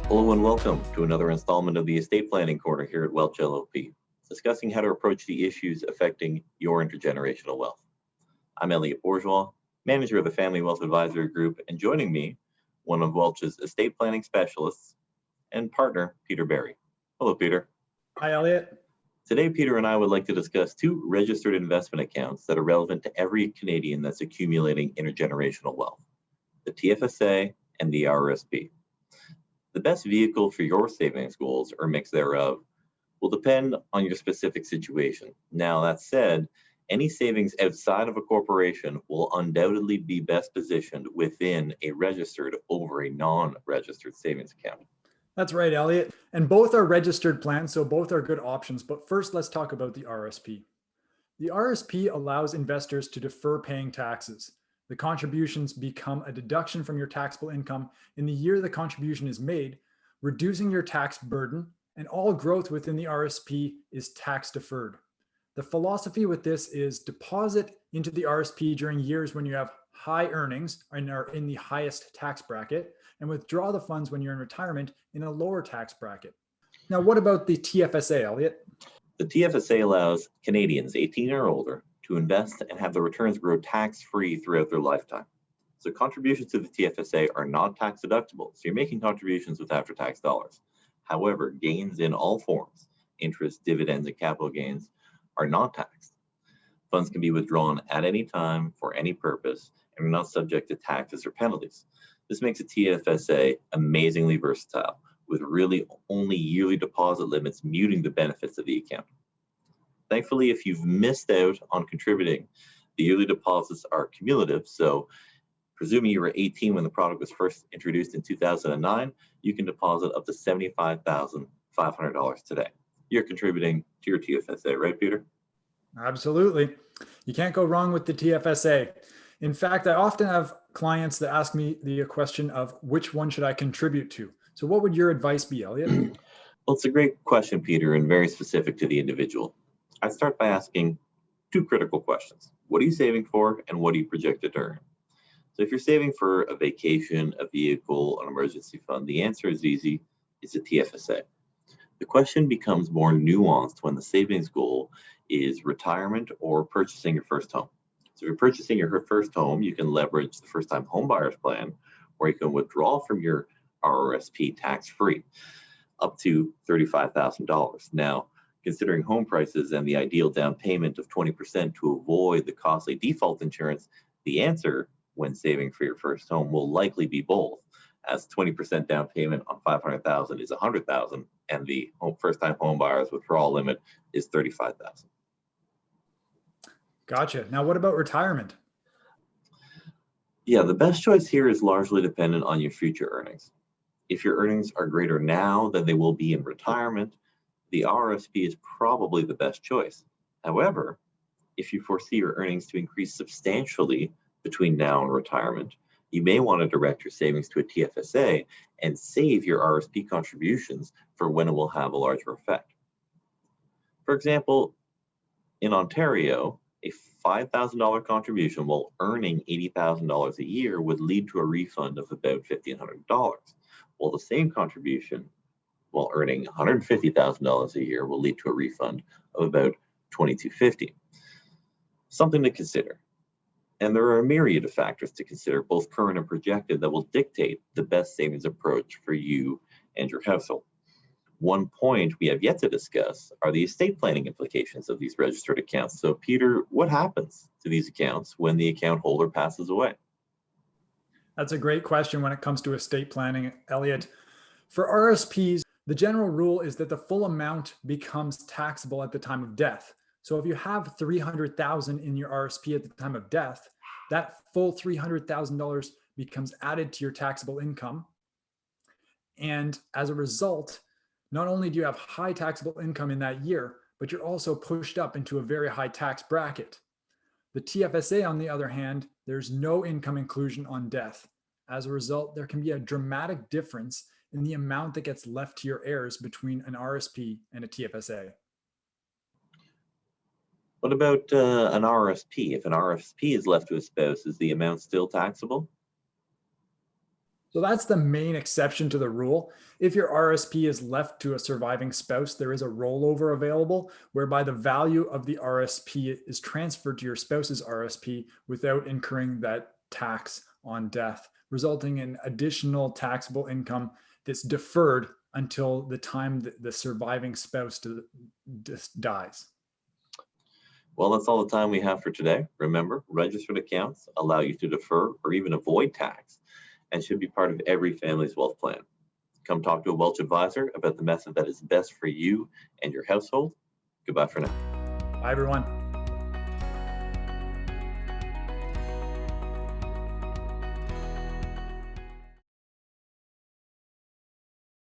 Hello and welcome to another installment of the Estate Planning Corner here at Welch LLP, discussing how to approach the issues affecting your intergenerational wealth. I'm Elliott Bourgeois, manager of the Family Wealth Advisory Group, and joining me, one of Welch's estate planning specialists and partner, pberry. Hello, Peter. Hi, Elliott. Today, Peter and I would like to discuss two registered investment accounts that are relevant to every Canadian that's accumulating intergenerational wealth, the Tfsa and the Rrsp. The best vehicle for your savings goals, or mix thereof, will depend on your specific situation. Now, that said, any savings outside of a corporation will undoubtedly be best positioned within a registered over a non-registered savings account. That's right, Elliott. And both are registered plans, so both are good options. But first, let's talk about the Rrsp. The Rrsp allows investors to defer paying taxes. The contributions become a deduction from your taxable income in the year the contribution is made, reducing your tax burden, and all growth within the Rrsp is tax deferred. The philosophy with this is deposit into the Rrsp during years when you have high earnings and are in the highest tax bracket, and withdraw the funds when you're in retirement in a lower tax bracket. Now, what about the Tfsa, Elliott? The Tfsa allows Canadians 18 or older to invest and have the returns grow tax-free throughout their lifetime. So contributions to the Tfsa are not tax deductible, so you're making contributions with after-tax dollars. However, gains in all forms, interest, dividends, and capital gains, are not taxed. Funds can be withdrawn at any time for any purpose and are not subject to taxes or penalties. This makes a Tfsa amazingly versatile, with really only yearly deposit limits muting the benefits of the account. Thankfully, if you've missed out on contributing, the yearly deposits are cumulative, so presuming you were 18 when the product was first introduced in 2009, you can deposit up to $75,500 today. You're contributing to your Tfsa, right, Peter? Absolutely. You can't go wrong with the Tfsa. In fact, I often have clients that ask me the question of which one should I contribute to? So what would your advice be, Elliott? Well, it's a great question, Peter, and very specific to the individual. I'd start by asking two critical questions. What are you saving for, and what are you projected to earn? So if you're saving for a vacation, a vehicle, an emergency fund, the answer is easy. It's a Tfsa. The question becomes more nuanced when the savings goal is retirement or purchasing your first home. So if you're purchasing your first home, you can leverage the first-time home buyer's plan, where you can withdraw from your Rrsp tax-free up to $35,000. Now, considering home prices and the ideal down payment of 20% to avoid the costly default insurance, the answer when saving for your first home will likely be both, as 20% down payment on $500,000 is $100,000, and the first-time home buyer's withdrawal limit is $35,000. Gotcha. Now, what about retirement? Yeah, the best choice here is largely dependent on your future earnings. If your earnings are greater now than they will be in retirement, the Rrsp is probably the best choice. However, if you foresee your earnings to increase substantially between now and retirement, you may want to direct your savings to a Tfsa and save your Rrsp contributions for when it will have a larger effect. For example, in Ontario, a $5,000 contribution while earning $80,000 a year would lead to a refund of about $1,500, while the same contribution while earning $150,000 a year will lead to a refund of about $2,250. Something to consider. And there are a myriad of factors to consider, both current and projected, that will dictate the best savings approach for you and your household. One point we have yet to discuss are the estate planning implications of these registered accounts. So, Peter, what happens to these accounts when the account holder passes away? That's a great question when it comes to estate planning, Elliott. For Rrsps, the general rule is that the full amount becomes taxable at the time of death. So if you have $300,000 in your Rrsp at the time of death, that full $300,000 becomes added to your taxable income. And as a result, not only do you have high taxable income in that year, but you're also pushed up into a very high tax bracket. The Tfsa, on the other hand, there's no income inclusion on death. As a result, there can be a dramatic difference in the amount that gets left to your heirs between an Rrsp and a Tfsa. What about an Rrsp? If an Rrsp is left to a spouse, is the amount still taxable? So that's the main exception to the rule. If your RSP is left to a surviving spouse, there is a rollover available whereby the value of the RSP is transferred to your spouse's RSP without incurring that tax on death, resulting in additional taxable income that's deferred until the time that the surviving spouse dies. Well, that's all the time we have for today. Remember, registered accounts allow you to defer or even avoid tax and should be part of every family's wealth plan. Come talk to a Welch advisor about the method that is best for you and your household. Goodbye for now. Bye, everyone.